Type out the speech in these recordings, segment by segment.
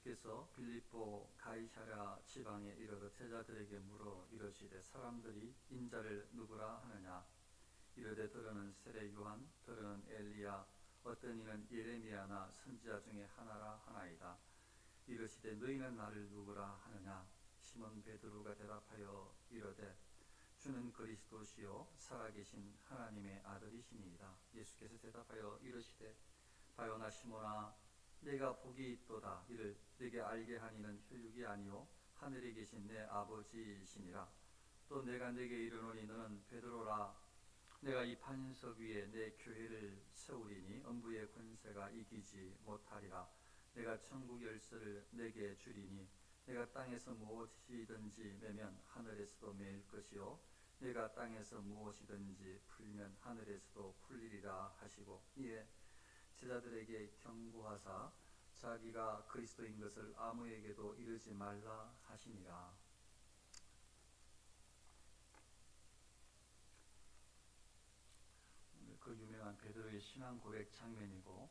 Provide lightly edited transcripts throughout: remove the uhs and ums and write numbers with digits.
예수께서 빌립보 가이사랴 지방에 이르러 제자들에게 물어 이르시되 사람들이 인자를 누구라 하느냐. 이르되 더러는 세례 요한, 더러는 엘리야, 어떤 이는 예레미야나 선지자 중에 하나라 하나이다. 이르시되 너희는 나를 누구라 하느냐. 시몬 베드로가 대답하여 이르되 주는 그리스도시요 살아계신 하나님의 아들이시니이다. 예수께서 대답하여 이르시되 바요나 시몬아, 내가 복이 있도다. 이를 내게 알게 하니는 혈육이 아니요 하늘에 계신 내 아버지이시니라. 또 내가 내게 이르노니 너는 베드로라. 내가 이 반석 위에 내 교회를 세우리니 음부의 권세가 이기지 못하리라. 내가 천국 열쇠를 내게 주리니 내가 땅에서 무엇이든지 매면 하늘에서도 매일 것이요 내가 땅에서 무엇이든지 풀면 하늘에서도 풀리리라 하시고 이에 제자들에게 경고하사 자기가 그리스도인 것을 아무에게도 이르지 말라 하시니라. 그 유명한 베드로의 신앙 고백 장면이고,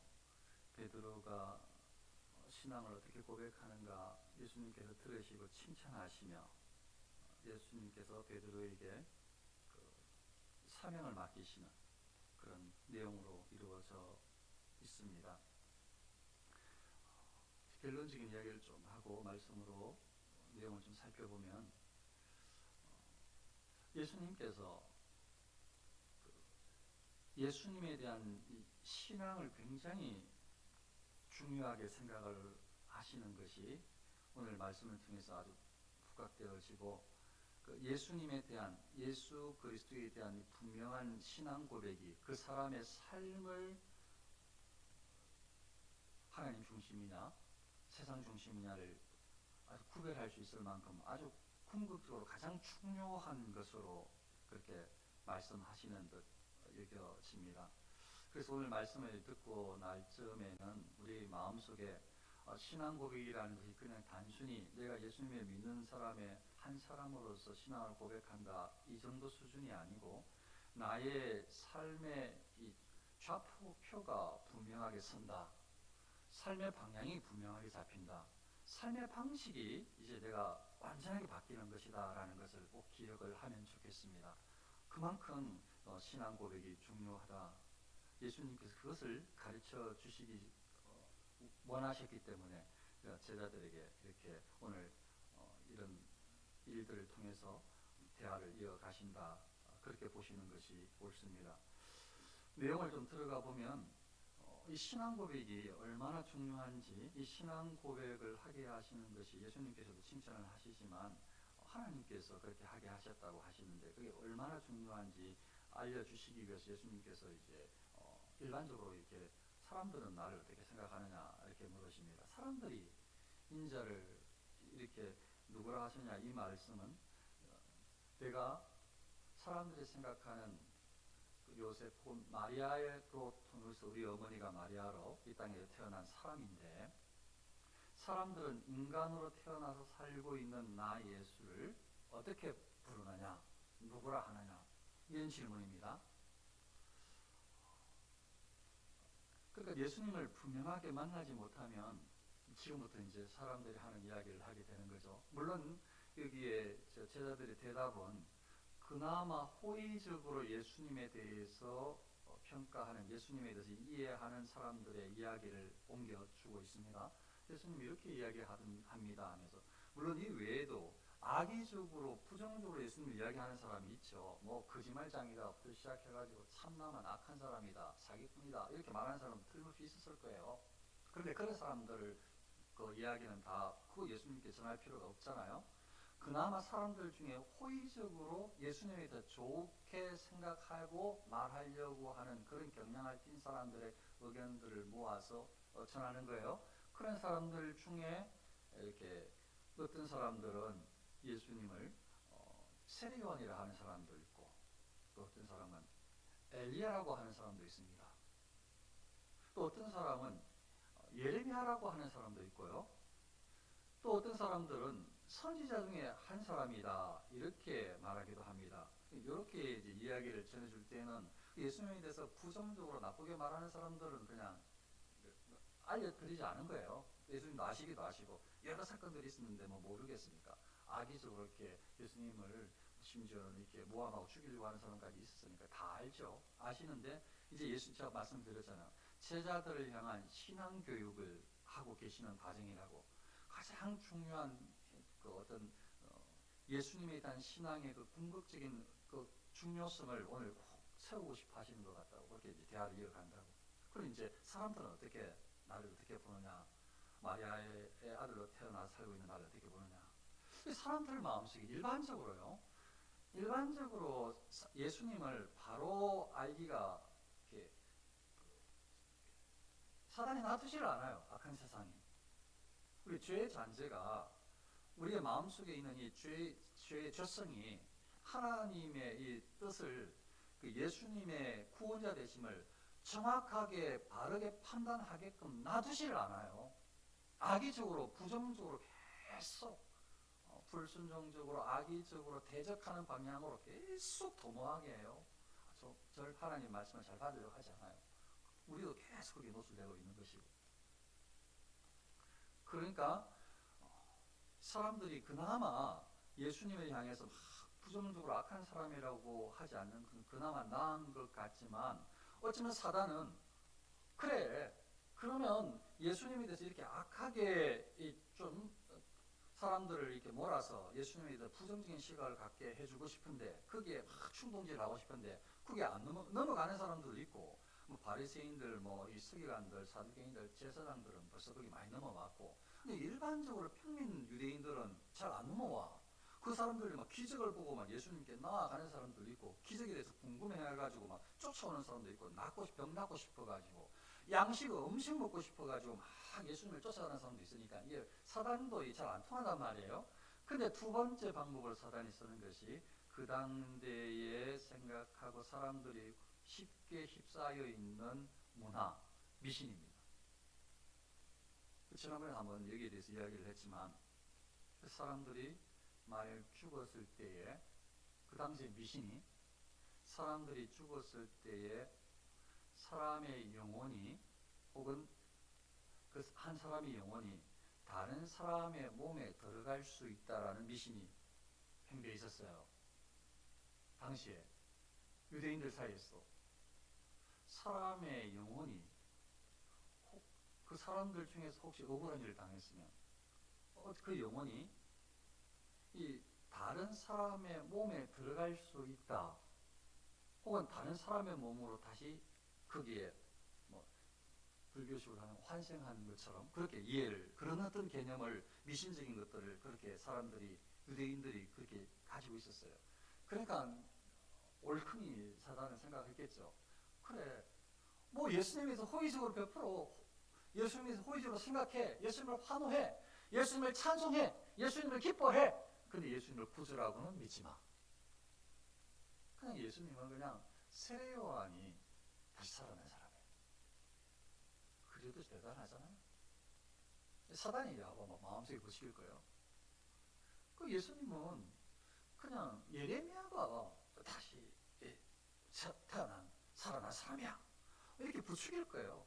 베드로가 신앙을 어떻게 고백하는가 예수님께서 들으시고 칭찬하시며 예수님께서 베드로에게 그 사명을 맡기시는 그런 내용으로 이루어져 있습니다. 결론적인 이야기를 좀 하고 말씀으로 내용을 좀 살펴보면, 예수님께서 예수님에 대한 신앙을 굉장히 중요하게 생각을 하시는 것이 오늘 말씀을 통해서 아주 부각되어지고, 예수님에 대한, 예수 그리스도에 대한 분명한 신앙 고백이 그 사람의 삶을 하나님 중심이냐 세상 중심이냐를 아주 구별할 수 있을 만큼 아주 궁극적으로 가장 중요한 것으로 그렇게 말씀하시는 듯 여겨집니다. 그래서 오늘 말씀을 듣고 날 즈음에는 우리 마음속에 신앙 고백이라는 것이 그냥 단순히 내가 예수님을 믿는 사람의 한 사람으로서 신앙을 고백한다 이 정도 수준이 아니고, 나의 삶의 이 좌표가 분명하게 선다, 삶의 방향이 분명하게 잡힌다, 삶의 방식이 이제 내가 완전하게 바뀌는 것이다 라는 것을 꼭 기억을 하면 좋겠습니다. 그만큼 신앙 고백이 중요하다. 예수님께서 그것을 가르쳐 주시기 원하셨기 때문에 제자들에게 이렇게 오늘 이런 일들을 통해서 대화를 이어가신다, 그렇게 보시는 것이 옳습니다. 내용을 좀 들어가 보면 이 신앙 고백이 얼마나 중요한지, 이 신앙 고백을 하게 하시는 것이 예수님께서도 칭찬을 하시지만 하나님께서 그렇게 하게 하셨다고 하시는데, 그게 얼마나 중요한지 알려주시기 위해서 예수님께서 이제 일반적으로 이렇게 사람들은 나를 어떻게 생각하느냐 이렇게 물으십니다. 사람들이 인자를 이렇게 누구라 하시냐, 이 말씀은 내가 사람들이 생각하는 요셉 혹은 마리아로 통해서 우리 어머니가 마리아로 이 땅에 태어난 사람인데, 사람들은 인간으로 태어나서 살고 있는 나 예수를 어떻게 부르느냐, 누구라 하느냐, 이런 질문입니다. 그러니까 예수님을 분명하게 만나지 못하면 지금부터 이제 사람들이 하는 이야기를 하게 되는 거죠. 물론 여기에 제자들의 대답은 그나마 호의적으로 예수님에 대해서 평가하는, 예수님에 대해서 이해하는 사람들의 이야기를 옮겨주고 있습니다. 예수님이 이렇게 이야기합니다 하면서, 물론 이 외에도 악의적으로 부정적으로 예수님을 이야기하는 사람이 있죠. 뭐 거짓말장이다부터 시작해가지고 참남한 악한 사람이다, 사기꾼이다 이렇게 말하는 사람은 틀림없이 있었을 거예요. 그런데 그런 사람들을 그 이야기는 다 그 예수님께 전할 필요가 없잖아요. 그나마 사람들 중에 호의적으로 예수님에 대해 좋게 생각하고 말하려고 하는 그런 경향을 띈 사람들의 의견들을 모아서 전하는 거예요. 그런 사람들 중에 이렇게 어떤 사람들은 예수님을 세례 요한이라 하는 사람도 있고, 또 어떤 사람은 엘리야라고 하는 사람도 있습니다. 또 어떤 사람은 예레미야라고 하는 사람도 있고요. 또 어떤 사람들은 선지자 중에 한 사람이다 이렇게 말하기도 합니다. 이렇게 이제 이야기를 전해줄 때는 예수님에 대해서 부정적으로 나쁘게 말하는 사람들은 그냥 알려드리지 않은 거예요. 예수님도 아시기도 하시고 여러 사건들이 있었는데 뭐 모르겠습니까? 악의적으로 이렇게 예수님을 심지어는 이렇게 모함하고 죽이려고 하는 사람까지 있었으니까 다 알죠. 아시는데 이제 예수 제가 말씀드렸잖아요. 제자들을 향한 신앙 교육을 하고 계시는 과정이라고. 가장 중요한 그 어떤 예수님에 대한 신앙의 그 궁극적인 그 중요성을 오늘 꼭 세우고 싶어 하시는 것 같다고. 그렇게 이제 대화를 이어간다고. 그럼 이제 사람들은 어떻게 나를 어떻게 보느냐? 마리아의 아들로 태어나 살고 있는 나를 어떻게 보느냐? 사람들 마음속에 일반적으로요. 일반적으로 예수님을 바로 알기가 이렇게 사단이 놔두지를 않아요. 악한 세상이. 우리 죄의 잔재가 우리의 마음속에 있는 이 죄의 죄성이 하나님의 이 뜻을 그 예수님의 구원자 되심을 정확하게 바르게 판단하게끔 놔두지를 않아요. 악의적으로 부정적으로 계속 불순종적으로 악의적으로 대적하는 방향으로 계속 도모하게 해요. 절 하나님 말씀을 잘 받으려고 하지 않아요. 우리도 계속 그게 노출되고 있는 것이고. 그러니까 사람들이 그나마 예수님을 향해서 막 부정적으로 악한 사람이라고 하지 않는 그나마 나은 것 같지만 어쩌면 사단은 그래 그러면 예수님에 대해서 이렇게 악하게 좀 사람들을 이렇게 몰아서 예수님에 대해서 부정적인 시각을 갖게 해주고 싶은데 거기에 막 충동질하고 싶은데 그게 안 넘어가는 사람들도 있고 뭐 바리새인들 뭐 이 서기관들 사두개인들 제사장들은 벌써 거기 많이 넘어왔고 근데 일반적으로 평민 유대인들은 잘 안 넘어와. 그 사람들이 막 기적을 보고 막 예수님께 나아가는 사람들도 있고 기적에 대해서 궁금해해가지고 막 쫓아오는 사람도 있고 병 낫고 싶어가지고 음식 먹고 싶어가지고 막 예수님을 쫓아가는 사람도 있으니까 이게 사단도 잘 안 통한단 말이에요. 근데 두 번째 방법을 사단이 쓰는 것이 그 당대에 생각하고 사람들이 쉽게 휩싸여 있는 문화, 미신입니다. 지난번에 한번 여기에 대해서 이야기를 했지만 그 사람들이 만약 죽었을 때에 그 당시에 미신이 사람들이 죽었을 때에 사람의 영혼이 혹은 그 한 사람의 영혼이 다른 사람의 몸에 들어갈 수 있다라는 미신이 행되어 있었어요. 당시에 유대인들 사이에서 사람의 영혼이 그 사람들 중에서 혹시 억울한 일을 당했으면 그 영혼이 이 다른 사람의 몸에 들어갈 수 있다. 혹은 다른 사람의 몸으로 다시 거기에 뭐 불교식으로 하는 환생하는 것처럼 그렇게 이해를 그런 어떤 개념을 미신적인 것들을 그렇게 사람들이 유대인들이 그렇게 가지고 있었어요. 그러니까 올큼이 사단은 생각했겠죠. 그래 뭐 예수님에서 호의적으로 베풀어 예수님에서 호의적으로 생각해 예수님을 환호해 예수님을 찬송해 예수님을 기뻐해 근데 예수님을 구주라고는 믿지 마. 그냥 예수님은 그냥 세례 요한이 다시 살아난 사람이에요. 그래도 대단하잖아요. 사단이 아마 마음속에 거칠 거예요. 그 예수님은 그냥 예레미야가 다시 태어난 살아난 사람이야. 이렇게 부추길 거예요.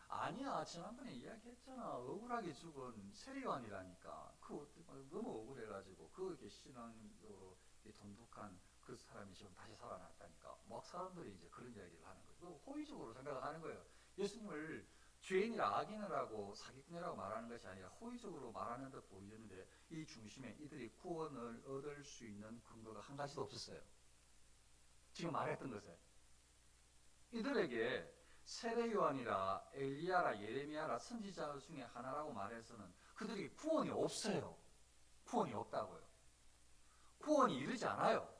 아니야 지난번에 이야기했잖아. 억울하게 죽은 세례 요한이라니까. 너무 억울해가지고 그게 신앙적으로 돈독한 그 사람이 지금 다시 살아났다니까. 막 사람들이 이제 그런 이야기를 하는 거예요. 호의적으로 생각하는 거예요. 예수님을 죄인이라 악인이라고 사기꾼이라고 말하는 것이 아니라 호의적으로 말하는 듯 보이는데 이 중심에 이들이 구원을 얻을 수 있는 근거가 한 가지도 없었어요. 지금 말했던 것에 이들에게 세례 요한이라 엘리야라 예레미야라 선지자 중에 하나라고 말해서는 그들에게 구원이 없어요. 구원이 없다고요. 구원이 이르지 않아요.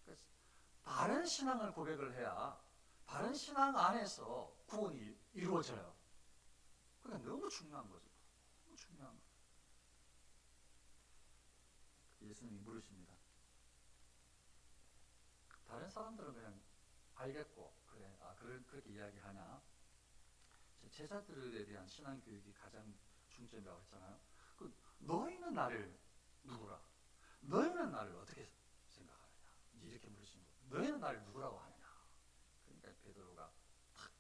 그래서 바른 신앙을 고백을 해야 바른 신앙 안에서 구원이 이루어져요. 그러니까 너무 중요한 거죠. 너무 중요한 거. 예수님이 물으십니다. 다른 사람들은 그냥 알겠고 그래 그렇게 이야기하냐. 제자들에 대한 신앙 교육이 가장 중점이라고 했잖아요. 너희는 나를 누구라? 너희는 나를 어떻게 생각하느냐? 이렇게 물으신 거예요. 너희는 나를 누구라고 하느냐? 그러니까 베드로가 탁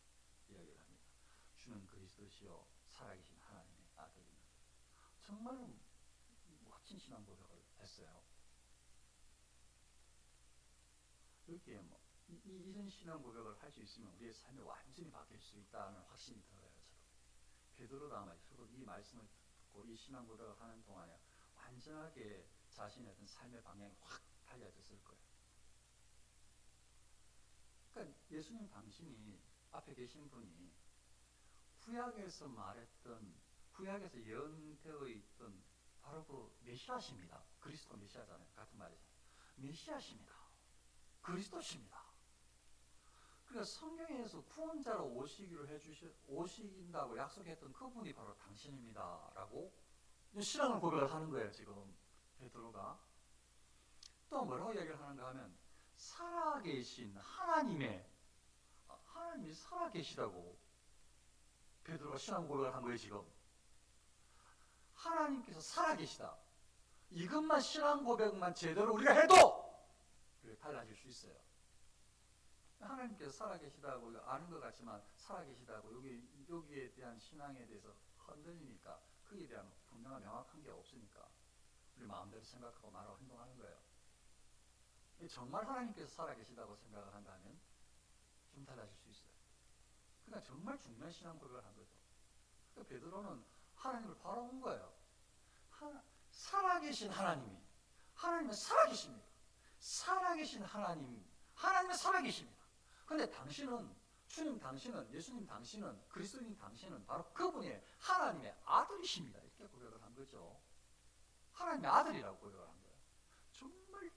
이야기를 합니다. 주는 그리스도시요 살아계신 하나님의 아들이면 정말 멋진 신앙 고백을 했어요. 여기에 이런 신앙 고백을 할 수 있으면 우리의 삶이 완전히 바뀔 수 있다는 확신이 들어요. 저도 베드로도 아마 저도 이 말씀을 듣고 이 신앙 고백을 하는 동안에 완전하게 자신의 어떤 삶의 방향이 확 달라졌을 거예요. 그러니까 예수님 당신이 앞에 계신 분이 구약에서 말했던, 구약에서 예언되어 있던 바로 그 메시아십니다. 그리스도 메시아잖아요. 같은 말이죠. 메시아십니다. 그리스도십니다. 그러니까 성경에서 구원자로 오신다고 약속했던 그분이 바로 당신입니다라고 신앙을 고백을 하는 거예요. 지금 베드로가 또 뭐라고 얘기를 하는가 하면 살아계신 하나님이 살아계시다고 베드로가 신앙 고백을 한 거예요. 지금 하나님께서 살아계시다. 이것만 신앙 고백만 제대로 우리가 해도 달라질 수 있어요. 하나님께서 살아계시다고 아는 것 같지만 살아계시다고 여기에 대한 신앙에 대해서 흔들리니까 거기에 대한 분명한 명확한 게 없으니까 우리 마음대로 생각하고 말하고 행동하는 거예요. 정말 하나님께서 살아계시다고 생각을 한다면 좀 달라질 수 있어요. 그러니까 정말 중요한 신앙 고백을 한 거죠. 그러니까 베드로는 하나님을 바라본 거예요. 살아계신 하나님은 살아계십니다. 살아계신 하나님은 살아계십니다. 그런데 당신은, 주님 당신은, 예수님 당신은, 그리스도인 당신은 바로 그분이 하나님의 아들이십니다. 이렇게 고백을 한 거죠. 하나님의 아들이라고 고백을 한 거예요. 정말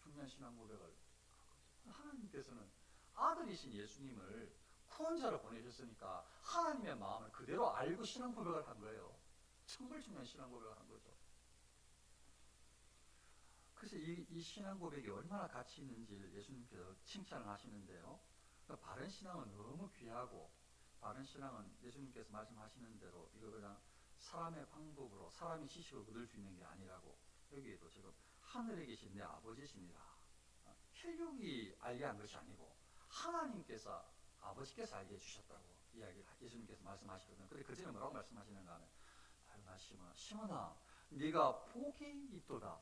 중요한 신앙 고백을 한 거죠. 하나님께서는 아들이신 예수님을 구원자로 보내셨으니까 하나님의 마음을 그대로 알고 신앙 고백을 한 거예요. 정말 중요한 신앙 고백을 한 거죠. 그래서 이 신앙 고백이 얼마나 가치 있는지 예수님께서 칭찬을 하시는데요. 그러니까 바른 신앙은 너무 귀하고, 바른 신앙은 예수님께서 말씀하시는 대로 이거 그냥 사람의 방법으로 사람이 지식을 얻을 수 있는 게 아니라고, 여기에도 지금 하늘에 계신 내 아버지시니라, 혈육이 알게 한 것이 아니고 하나님께서, 아버지께서 알게 해주셨다고 예수님께서 말씀하시거든요. 근데 그 전에 뭐라고 말씀하시는가 하면, 시몬아 네가 복이 있도다.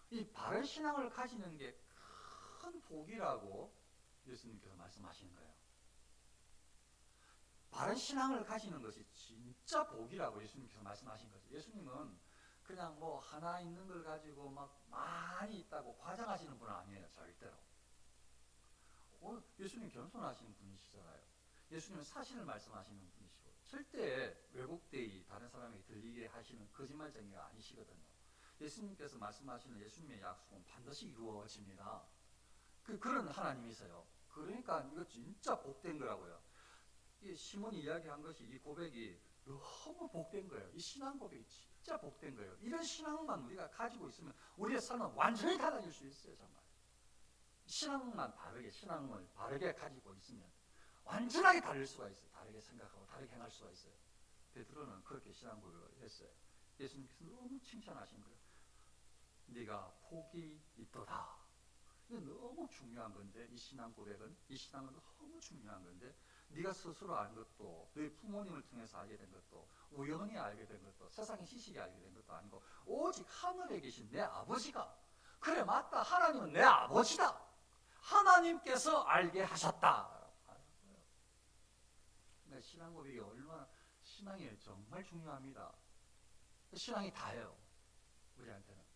이 바른 신앙을 가지는 게 큰 복이라고 예수님께서 말씀하시는 거예요. 바른 신앙을 가지는 것이 진짜 복이라고 예수님께서 말씀하신 거죠. 예수님은 그냥 뭐 하나 있는 걸 가지고 막 많이 있다고 과장하시는 분은 아니에요. 절대로. 예수님 겸손하신 분이시잖아요. 예수님은 사실을 말씀하시는 분이시고 절대 왜곡되이 다른 사람에게 들리게 하시는 거짓말쟁이가 아니시거든요. 예수님께서 말씀하시는 예수님의 약속은 반드시 이루어집니다. 그런 하나님이세요. 그러니까 이거 진짜 복된 거라고요. 이 시몬이 이야기한 것이, 이 고백이 너무 복된 거예요. 이 신앙 고백이 진짜 복된 거예요. 이런 신앙만 우리가 가지고 있으면 우리의 삶은 완전히 달라질 수 있어요. 정말 신앙만 신앙을 바르게 가지고 있으면 완전하게 다를 수가 있어요. 다르게 생각하고 다르게 행할 수가 있어요. 베드로는 그렇게 신앙 고백을 했어요. 예수님께서 너무 칭찬하신 거예요. 네가 복이 있도다. 이게 너무 중요한 건데, 이 신앙 고백은, 이 신앙은 너무 중요한 건데, 네가 스스로 알 것도, 너희 부모님을 통해서 알게 된 것도, 우연히 알게 된 것도, 세상의 지식이 알게 된 것도 아니고 오직 하늘에 계신 내 아버지가, 그래 맞다, 하나님은 내 아버지다, 하나님께서 알게 하셨다. 그러니까 신앙 고백이 얼마나, 신앙이 정말 중요합니다. 신앙이 다예요. 우리한테는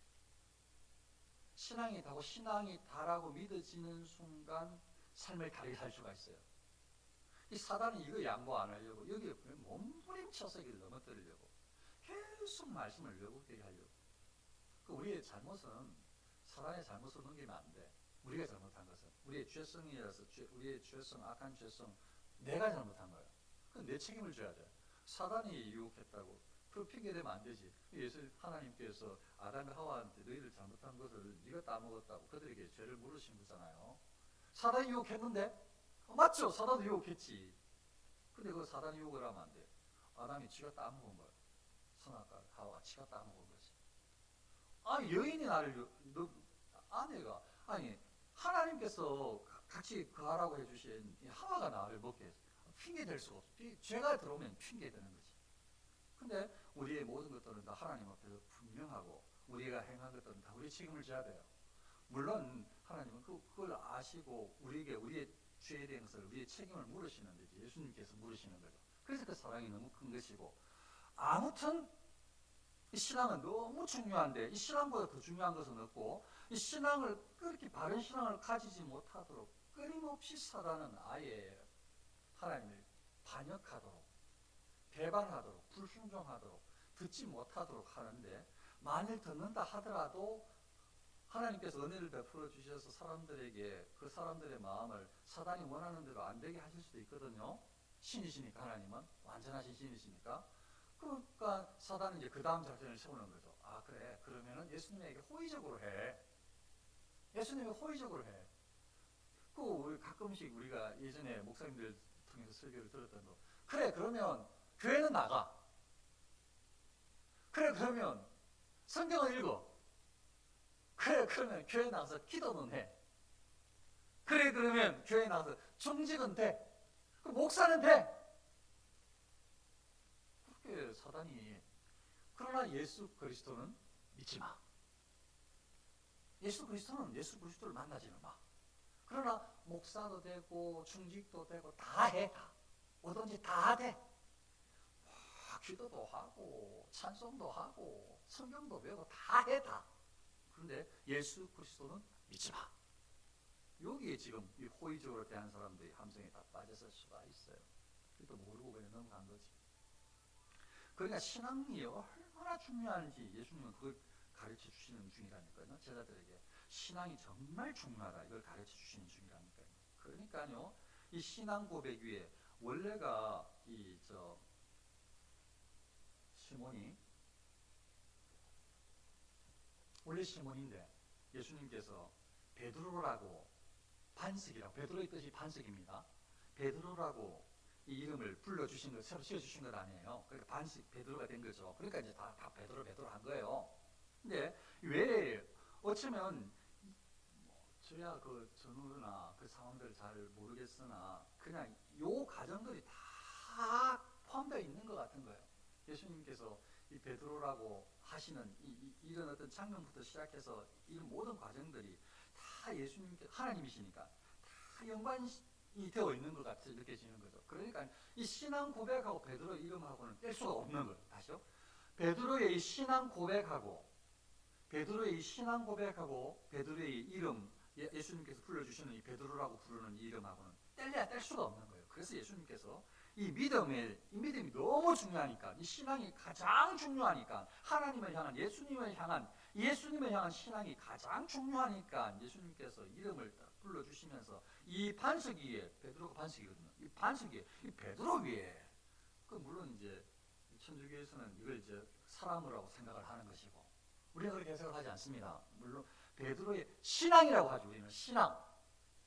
신앙이 다고, 신앙이 다라고 믿어지는 순간 삶을 다르게 살 수가 있어요. 이 사단이 이거 양보 안 하려고 여기에 몸부림쳐서 이걸 넘어뜨리려고 계속 말씀을 왜곡되게 하려고. 우리의 잘못은, 사단의 잘못을 넘기면 안 돼. 우리가 잘못한 것은, 우리의 죄성이라서, 우리의 죄성, 악한 죄성, 내가 잘못한 거야. 그건 내 책임을 져야 돼. 사단이 유혹했다고 그 핑계대면 안 되지. 하나님께서 아담과 하와한테 너희들 잘못한 것을 네가 따먹었다고 그들에게 죄를 물으신 거잖아요. 사단이 유혹했는데? 맞죠? 사단도 유혹했지. 근데 그 사단이 유혹을 하면 안 돼. 아담이 지가 따먹은 거야. 선악과를 하와가 지가 따먹은 거지. 여인이 나를, 아내가, 하나님께서 같이 거하라고 해주신 하와가 나를 먹게 했어. 핑계 댈 수가 없어. 죄가 들어오면 핑계 되는 거지. 근데 우리의 모든 것들은 다 하나님 앞에서 분명하고 우리가 행한 것들은 다 우리 책임을 져야 돼요. 물론 하나님은 그걸 아시고 우리에게 우리의 죄에 대한 것을 우리의 책임을 물으시는데 예수님께서 물으시는 거죠. 그래서 그 사랑이 너무 큰 것이고, 아무튼 이 신앙은 너무 중요한데 이 신앙보다 더 중요한 것은 없고, 이 신앙을 그렇게 바른 신앙을 가지지 못하도록 끊임없이 사단은 아예 하나님을 반역하도록, 배반하도록, 불순종하도록, 듣지 못하도록 하는데, 만일 듣는다 하더라도 하나님께서 은혜를 베풀어 주셔서 사람들에게 그 사람들의 마음을 사단이 원하는 대로 안 되게 하실 수도 있거든요. 신이시니까, 하나님은 완전하신 신이시니까. 그러니까 사단은 이제 그 다음 작전을 세우는 거죠. 아, 그래, 그러면은 예수님에게 호의적으로 해. 예수님에게 호의적으로 해. 그 우리 가끔씩 우리가 예전에 목사님들 통해서 설교를 들었던 거, 그래, 그러면 교회는 나가. 그래, 그러면 성경을 읽어. 그래, 그러면 교회 나가서 기도는 해. 그래, 그러면 교회 나가서 중직은 돼. 그 목사는 돼. 그렇게 사단이. 그러나 예수 그리스도는 믿지 마. 예수 그리스도는 예수 그리스도를 만나지는 마. 그러나 목사도 되고 중직도 되고 다 해. 다. 뭐든지 다 돼. 기도도 하고 찬송도 하고 성경도 배우고 다 해. 다. 그런데 예수 그리스도는 믿지 마. 여기에 지금 이 호의적으로 대한 사람들이 함정에 다 빠졌을 수가 있어요. 그것도 모르고 그냥 넘어간 거지. 그러니까 신앙이 얼마나 중요한지 예수님은 그걸 가르쳐 주시는 중이라니까요. 제자들에게 신앙이 정말 중요하다, 이걸 가르쳐 주시는 중이라니까요. 그러니까요, 이 신앙 고백 위에 원래가 시몬이 원래 시몬인데 예수님께서 베드로라고, 반석이라고, 베드로의 뜻이 반석입니다. 베드로라고 이 이름을 불러주신 것, 새로 지어주신 것 아니에요. 그러니까 반석 베드로가 된 거죠. 그러니까 이제 다 베드로 한 거예요. 근데 왜 어쩌면 저야 그 전후나 그 상황들을 잘 모르겠으나 그냥 요 과정들이 다 포함되어 있는 것 같은 거예요. 예수님께서 이 베드로라고 하시는 이런 어떤 장면부터 시작해서 이 모든 과정들이 다 예수님께, 하나님이시니까 다 연관이 되어 있는 것 같이 느껴지는 거죠. 그러니까 이 신앙 고백하고 베드로 이름하고는 뗄 수가 없는 거예요. 다시요. 베드로의 이 신앙 고백하고 베드로의 이름, 예수님께서 불러주시는 이 베드로라고 부르는 이 이름하고는 뗄래야 뗄 수가 없는 거예요. 그래서 예수님께서 이 믿음이 너무 중요하니까, 이 신앙이 가장 중요하니까, 하나님을 향한, 예수님을 향한 신앙이 가장 중요하니까 예수님께서 이름을 딱 불러주시면서 이 반석 위에, 베드로가 반석이거든요. 이 반석 위에, 이 베드로 위에, 물론 이제 천주교에서는 이걸 이제 사람으로 생각을 하는 것이고, 우리는 그렇게 해석을 하지 않습니다. 물론 베드로의 신앙이라고 하죠. 우리는 신앙,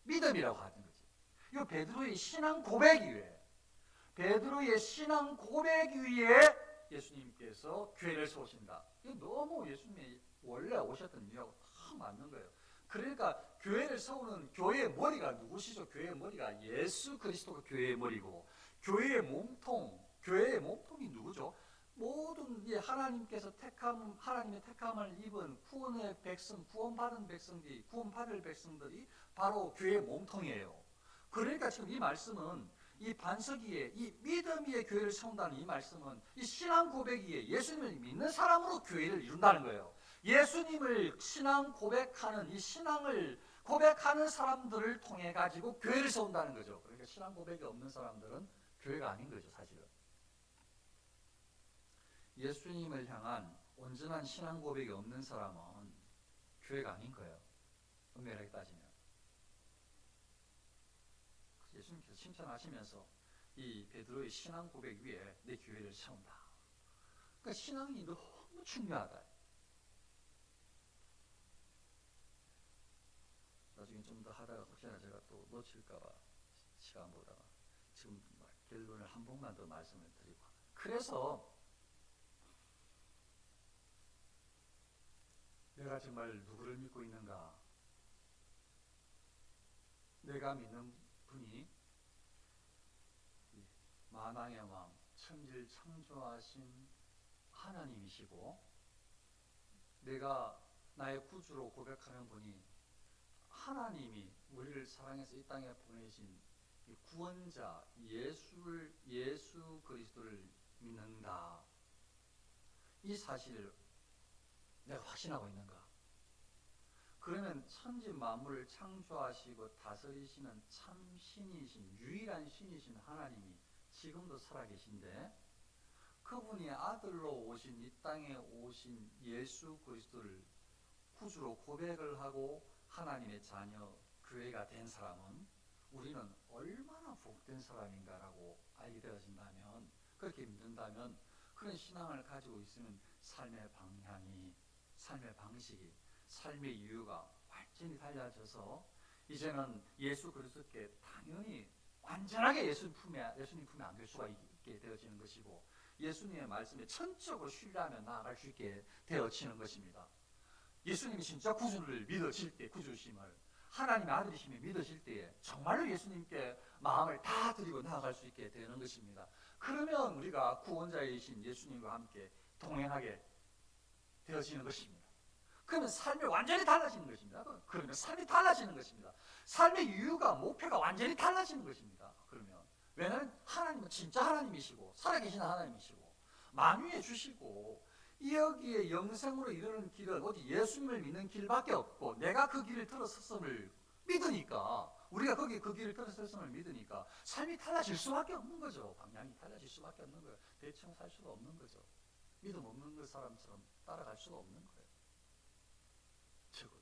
믿음이라고 하는 거지. 이 베드로의 신앙 고백 위에, 베드로의 신앙 고백 위에 예수님께서 교회를 세우신다. 이거 너무 예수님이 원래 오셨던 이유하고 다 맞는 거예요. 그러니까 교회를 세우는 교회의 머리가 누구시죠? 교회의 머리가 예수 그리스도가 교회의 머리고, 교회의 몸통이 누구죠? 모든 하나님께서 하나님의 택함을 입은 구원의 백성, 구원받을 백성들이 바로 교회의 몸통이에요. 그러니까 지금 이 말씀은, 이 반석 위에, 이 믿음 위에 교회를 세운다는 이 말씀은, 이 신앙 고백 위에 예수님을 믿는 사람으로 교회를 이룬다는 거예요. 예수님을 신앙 고백하는, 이 신앙을 고백하는 사람들을 통해 가지고 교회를 세운다는 거죠. 그러니까 신앙 고백이 없는 사람들은 교회가 아닌 거죠, 사실은. 예수님을 향한 온전한 신앙 고백이 없는 사람은 교회가 아닌 거예요. 엄밀하게 따지면. 예수님께서 칭찬하시면서 이 베드로의 신앙 고백 위에 내 교회를 세운다. 그러니까 신앙이 너무 중요하다. 나중에 좀 더 하다가 혹시나 제가 또 놓칠까봐 시간 보다가 지금 결론을 한 번만 더 말씀을 드리고, 그래서 내가 정말 누구를 믿고 있는가? 내가 믿는 분이 만왕의 왕, 천지를 창조하신 하나님이시고, 내가 나의 구주로 고백하는 분이 하나님이 우리를 사랑해서 이 땅에 보내신 이 구원자 예수 그리스도를 믿는다. 이 사실을 내가 확신하고 있는가? 그러면 천지 만물을 창조하시고 다스리시는 참 신이신, 유일한 신이신 하나님이 지금도 살아계신데, 그분이 아들로 오신, 이 땅에 오신 예수 그리스도를 구주로 고백을 하고 하나님의 자녀 교회가 된 사람은 우리는 얼마나 복된 사람인가라고 알게 되어진다면, 그렇게 믿는다면, 그런 신앙을 가지고 있으면 삶의 방향이, 삶의 방식이, 삶의 이유가 완전히 달라져서 이제는 예수 그리스도께 당연히 완전하게 예수님 품에 안길 수가 있게 되어지는 것이고, 예수님의 말씀에 전적으로 신뢰하며 나아갈 수 있게 되어지는 것입니다. 예수님이 진짜 구주를 믿어질 때, 구주심을 하나님의 아들이심을 믿어질 때에 정말로 예수님께 마음을 다 드리고 나아갈 수 있게 되는 것입니다. 그러면 우리가 구원자이신 예수님과 함께 동행하게 되어지는 것입니다. 그러면 삶이 완전히 달라지는 것입니다. 그러면 삶이 달라지는 것입니다. 삶의 이유가, 목표가 완전히 달라지는 것입니다. 그러면 왜냐하면 하나님은 진짜 하나님이시고 살아계신 하나님이시고 만유해 주시고, 여기에 영생으로 이르는 길은 오직 예수님을 믿는 길밖에 없고, 내가 그 길을 들어섰음을 믿으니까, 우리가 그 길을 들어섰음을 믿으니까 삶이 달라질 수밖에 없는 거죠. 방향이 달라질 수밖에 없는 거예요. 대충 살 수가 없는 거죠. 믿음 없는 그 사람처럼 따라갈 수가 없는 거예요. 적어도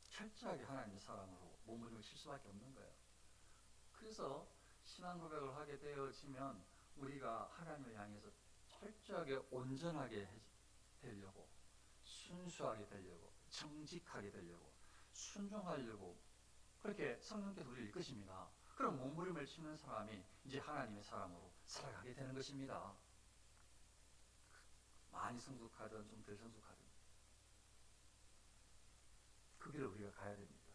철저하게 하나님의 사랑으로 몸부림칠 수밖에 없는 거예요. 그래서 신앙 고백을 하게 되어지면 우리가 하나님을 향해서 철저하게 온전하게 되려고, 순수하게 되려고, 정직하게 되려고, 순종하려고 그렇게 성령께서 우리를 이끄십니다. 그럼 몸부림을 치는 사람이 이제 하나님의 사람으로 살아가게 되는 것입니다. 많이 성숙하든 좀 덜 성숙하든 그 길을 우리가 가야 됩니다.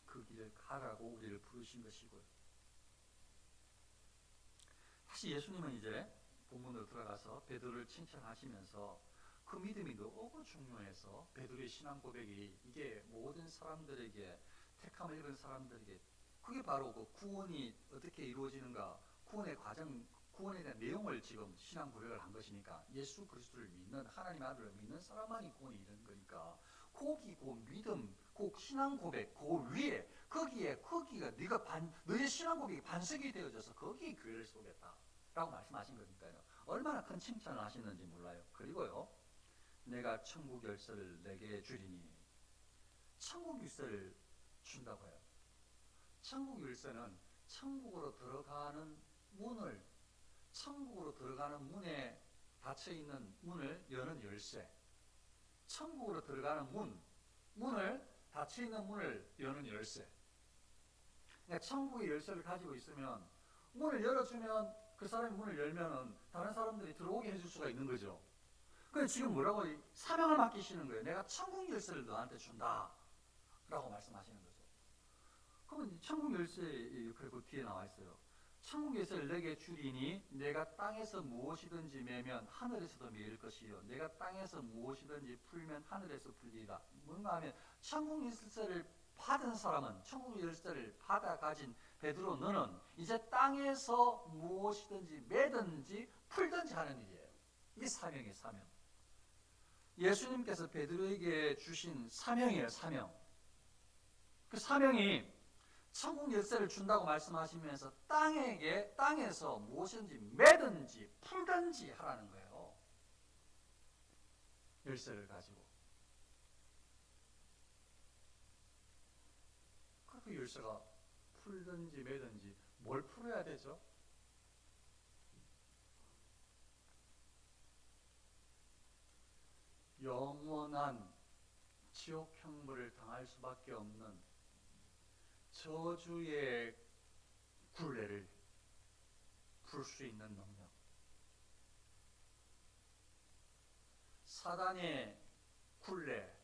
그 길을 가라고 우리를 부르신 것이고요. 다시 예수님은 이제 본문으로 들어가서 베드로를 칭찬하시면서 그 믿음이 너무 중요해서 베드로의 신앙 고백이 이게 모든 사람들에게, 택함을 입은 사람들에게, 그게 바로 그 구원이 어떻게 이루어지는가, 구원의 과정, 구원에 대한 내용을 지금 신앙 고백을 한 것이니까, 예수 그리스도를 믿는, 하나님 아들을 믿는 사람만이 구원이 이르는 거니까, 거기 그 믿음, 그 신앙 고백, 그 위에 거기가 너의 신앙 고백이 반석이 되어져서 거기에 교회를 세우겠다라고 말씀하신 거니까요. 얼마나 큰 칭찬을 하시는지 몰라요. 그리고요, 내가 천국 열쇠를 내게 주리니, 천국 열쇠를 준다고 해요. 천국 열쇠는 천국으로 들어가는 문을, 천국으로 들어가는 문에 닫혀있는 문을 여는 열쇠, 천국으로 들어가는 문을, 닫혀있는 문을 여는 열쇠. 그러니까 천국의 열쇠를 가지고 있으면, 문을 열어주면, 그 사람이 문을 열면은 다른 사람들이 들어오게 해줄 수가 있는 거죠. 그래서 지금 뭐라고 사명을 맡기시는 거예요. 내가 천국 열쇠를 너한테 준다 라고 말씀하시는 거죠. 그러면 천국 열쇠, 그리고 뒤에 나와 있어요. 천국 열쇠를 내게 주리니 내가 땅에서 무엇이든지 매면 하늘에서도 매일 것이요, 내가 땅에서 무엇이든지 풀면 하늘에서 풀리리라. 뭔가 하면 천국 열쇠를 받은 사람은, 천국 열쇠를 받아 가진 베드로, 너는 이제 땅에서 무엇이든지 매든지 풀든지 하는 일이에요. 이게 사명이에요. 사명. 예수님께서 베드로에게 주신 사명이에요. 사명. 그 사명이 천국 열쇠를 준다고 말씀하시면서 땅에서 무엇이든지 매든지 풀든지 하라는 거예요. 열쇠를 가지고. 그 열쇠가 풀든지 매든지 뭘 풀어야 되죠? 영원한 지옥 형벌을 당할 수밖에 없는 저주의 굴레를 풀 수 있는 능력, 사단의 굴레,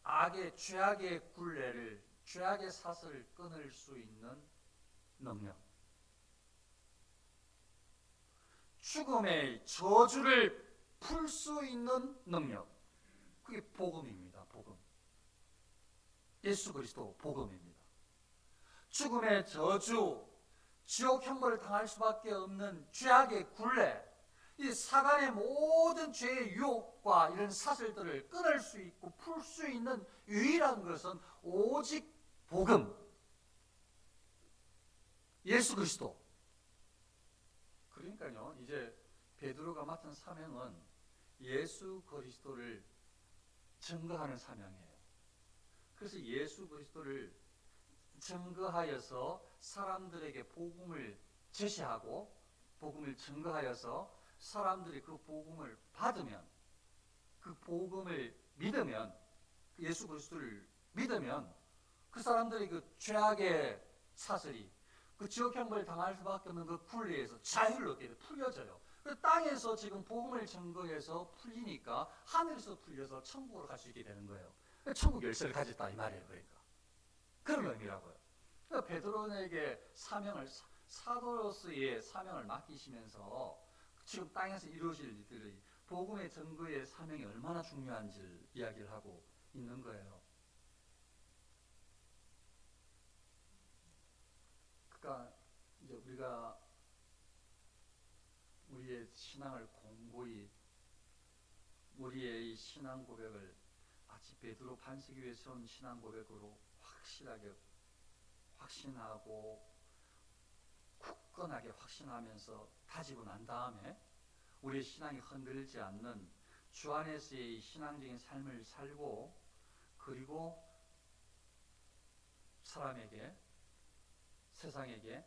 악의 죄악의 굴레를 죄악의 사슬을 끊을 수 있는 능력, 죽음의 저주를 풀 수 있는 능력, 그게 복음입니다. 복음. 예수 그리스도 복음입니다. 죽음의 저주, 지옥 형벌을 당할 수밖에 없는 죄악의 굴레, 이 사간의 모든 죄의 유혹과 이런 사슬들을 끊을 수 있고 풀 수 있는 유일한 것은 오직 복음, 예수 그리스도. 그러니까요, 이제 베드로가 맡은 사명은 예수 그리스도를 증거하는 사명이에요. 그래서 예수 그리스도를 증거하여서 사람들에게 복음을 제시하고 복음을 증거하여서 사람들이 그 복음을 받으면, 그 복음을 믿으면, 예수 그리스도를 믿으면 그 사람들이 그 죄악의 사슬이, 그 지옥 형벌을 당할 수밖에 없는 그 굴레에서 자유를 얻게 돼, 풀려져요. 그 땅에서 지금 복음을 증거해서 풀리니까 하늘에서 풀려서 천국으로 갈 수 있게 되는 거예요. 천국 열쇠를 가졌다 이 말이에요. 그러니까 그런 의미라고요. 그러니까 베드로에게 사명을, 사도로서의 사명을 맡기시면서 지금 땅에서 이루어질 일들이 복음의 증거의 사명이 얼마나 중요한지를 이야기를 하고 있는 거예요. 그러니까 이제 우리가 우리의 신앙을 공고히, 우리의 신앙 고백을 마치 베드로 반석 위에 세운 신앙 고백으로 확실하게 확신하고 굳건하게 확신하면서 다지고 난 다음에 우리의 신앙이 흔들리지 않는 주 안에서의 신앙적인 삶을 살고, 그리고 사람에게, 세상에게,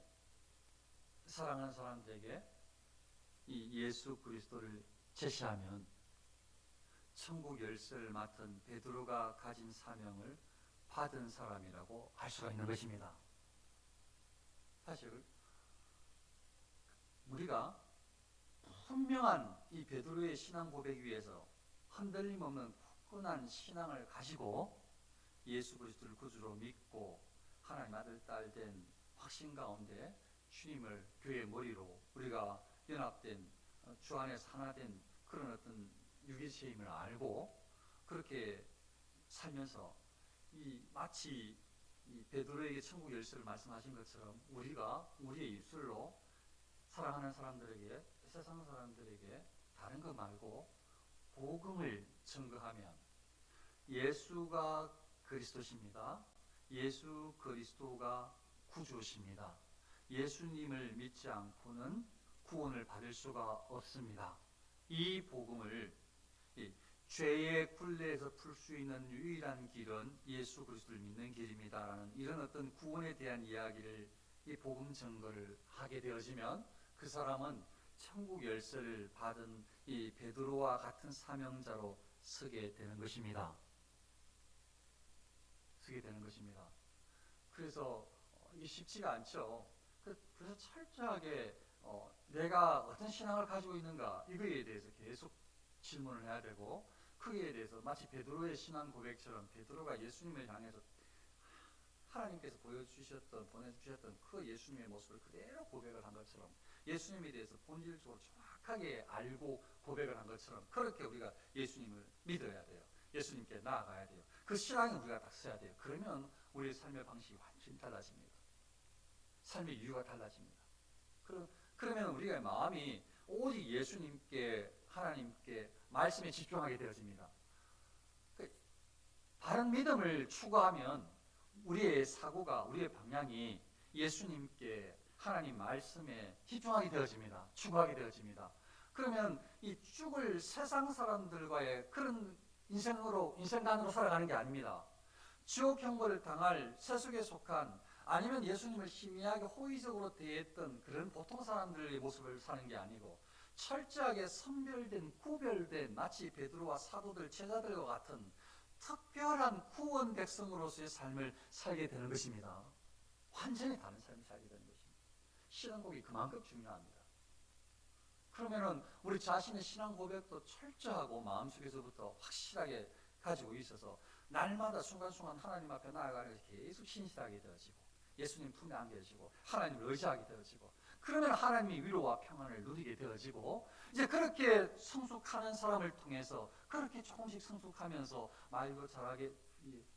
사랑하는 사람들에게 이 예수 그리스도를 제시하면 천국 열쇠를 맡은 베드로가 가진 사명을 받은 사람이라고 할 수가 있는 것입니다. 사실 우리가 분명한 이 베드로의 신앙 고백 위에서 흔들림 없는 굳건한 신앙을 가지고 예수 그리스도를 구주로 믿고 하나님 아들 딸 된 확신 가운데 주님을 교회의 머리로 우리가 연합된, 주 안에서 하나 된 그런 어떤 유기체임을 알고 그렇게 살면서 마치 이 베드로에게 천국 열쇠를 말씀하신 것처럼 우리가 우리의 입술로 사랑하는 사람들에게, 세상 사람들에게 다른 거 말고 복음을 증거하면 예수가 그리스도십니다. 예수 그리스도가 구주십니다. 예수님을 믿지 않고는 구원을 받을 수가 없습니다. 이 복음을, 죄의 굴레에서 풀 수 있는 유일한 길은 예수 그리스도를 믿는 길입니다라는 이런 어떤 구원에 대한 이야기를, 이 복음 증거를 하게 되어지면 그 사람은 천국 열쇠를 받은 이 베드로와 같은 사명자로 서게 되는 것입니다. 서게 되는 것입니다. 그래서 이게 쉽지가 않죠. 그래서 철저하게 내가 어떤 신앙을 가지고 있는가, 이거에 대해서 계속 질문을 해야 되고, 그에 대해서 마치 베드로의 신앙 고백처럼 베드로가 예수님을 향해서 하나님께서 보내주셨던 그 예수님의 모습을 그대로 고백을 한 것처럼, 예수님에 대해서 본질적으로 정확하게 알고 고백을 한 것처럼 그렇게 우리가 예수님을 믿어야 돼요. 예수님께 나아가야 돼요. 그 신앙이 우리가 딱 써야 돼요. 그러면 우리의 삶의 방식이 완전히 달라집니다. 삶의 이유가 달라집니다. 그러면 우리가 마음이 오직 예수님께, 하나님께, 말씀에 집중하게 되어집니다. 바른 믿음을 추구하면 우리의 사고가, 우리의 방향이 예수님께, 하나님 말씀에 집중하게 되어집니다. 추구하게 되어집니다. 그러면 이 죽을 세상 사람들과의 그런 인생관으로 살아가는 게 아닙니다. 지옥 형벌을 당할 세속에 속한, 아니면 예수님을 희미하게 호의적으로 대했던 그런 보통 사람들의 모습을 사는 게 아니고 철저하게 선별된, 구별된, 마치 베드로와 사도들, 제자들과 같은 특별한 구원 백성으로서의 삶을 살게 되는 것입니다. 완전히 다른 삶을 살게 되는 것입니다. 신앙고백이 그만큼 중요합니다. 그러면은 우리 자신의 신앙 고백도 철저하고 마음속에서부터 확실하게 가지고 있어서 날마다 순간순간 하나님 앞에 나아가는 것이 계속 신실하게 되어지고 예수님 품에 안겨지고 하나님을 의지하게 되어지고 그러면 하나님이 위로와 평안을 누리게 되어지고 이제 그렇게 성숙하는 사람을 통해서 그렇게 조금씩 성숙하면서 말도 잘하게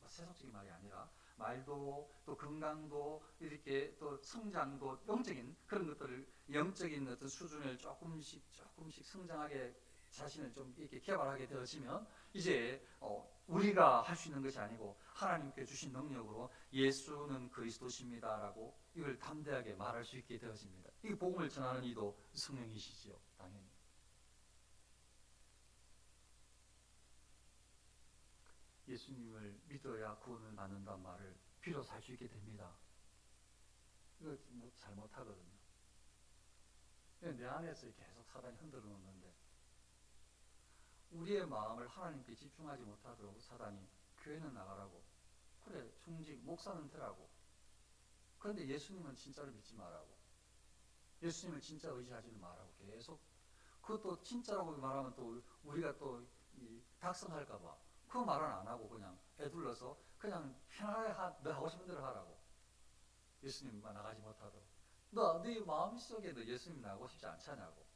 세속적인 말이 아니라 말도 또 건강도 이렇게 또 성장도 영적인 그런 것들을 영적인 어떤 수준을 조금씩 성장하게 자신을 좀 이렇게 개발하게 되어지면 이제 우리가 할 수 있는 것이 아니고 하나님께 주신 능력으로 예수는 그리스도십니다라고 이걸 담대하게 말할 수 있게 되어집니다. 이 복음을 전하는 이도 성령이시지요, 당연히. 예수님을 믿어야 구원을 받는다는 말을 비로소 할 수 있게 됩니다. 이거 뭐 잘못하거든요. 내 안에서 계속 사단이 흔들어 놓는데 우리의 마음을 하나님께 집중하지 못하도록 사단이 교회는 나가라고, 그래 중직 목사는 되라고, 그런데 예수님은 진짜로 믿지 말라고, 예수님을 진짜 의지하지는 말라고 계속 그것도 진짜라고 말하면 또 우리가 또 각성할까봐 그 말은 안 하고 그냥 애둘러서 그냥 편하게 너 하고 싶은 대로 하라고. 예수님만 나가지 못하도록. 네 마음속에 너 예수님 나가고 싶지 않지 않냐고.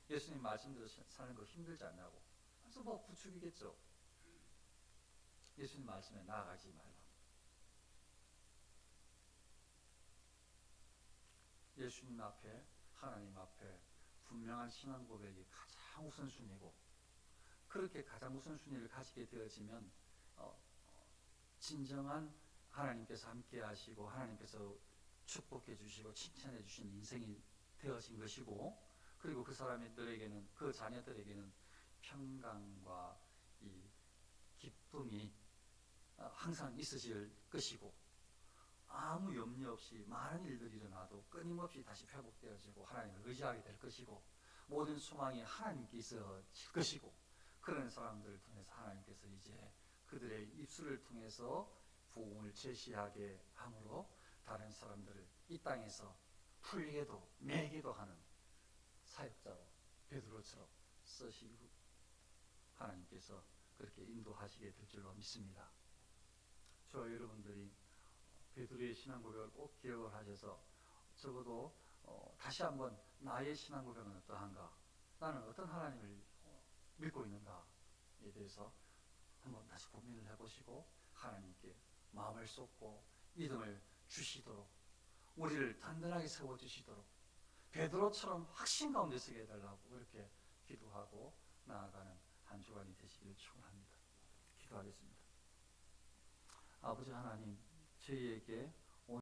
예수님 말씀대로 사는 거 힘들지 않냐고. 그래서 뭐 부추기겠죠. 예수님 말씀에 나아가지 말라. 예수님 앞에, 하나님 앞에 분명한 신앙 고백이 가장 우선순위고, 그렇게 가장 우선순위를 가지게 되어지면 진정한 하나님께서 함께 하시고 하나님께서 축복해 주시고 칭찬해 주신 인생이 되어진 것이고, 그리고 그 사람들에게는, 그 자녀들에게는 평강과 이 기쁨이 항상 있으실 것이고, 아무 염려 없이 많은 일들이 일어나도 끊임없이 다시 회복되어지고 하나님을 의지하게 될 것이고, 모든 소망이 하나님께 있어질 것이고, 그런 사람들을 통해서 하나님께서 이제 그들의 입술을 통해서 복음을 제시하게 함으로 다른 사람들을 이 땅에서 풀게도 매기도 하는 사역자로 베드로처럼 쓰시고 하나님께서 그렇게 인도하시게 될 줄로 믿습니다. 저와 여러분들이 베드로의 신앙 고백을 꼭 기억을 하셔서 적어도 다시 한번 나의 신앙 고백은 어떠한가, 나는 어떤 하나님을 믿고 있는가에 대해서 한번 다시 고민을 해보시고 하나님께 마음을 쏟고 믿음을 주시도록, 우리를 단단하게 세워주시도록 베드로처럼 확신 가운데 서게 해달라고 그렇게 기도하고 나아가는 한 주간이 되시기를 축원합니다. 기도하겠습니다. 아버지 하나님, 저희에게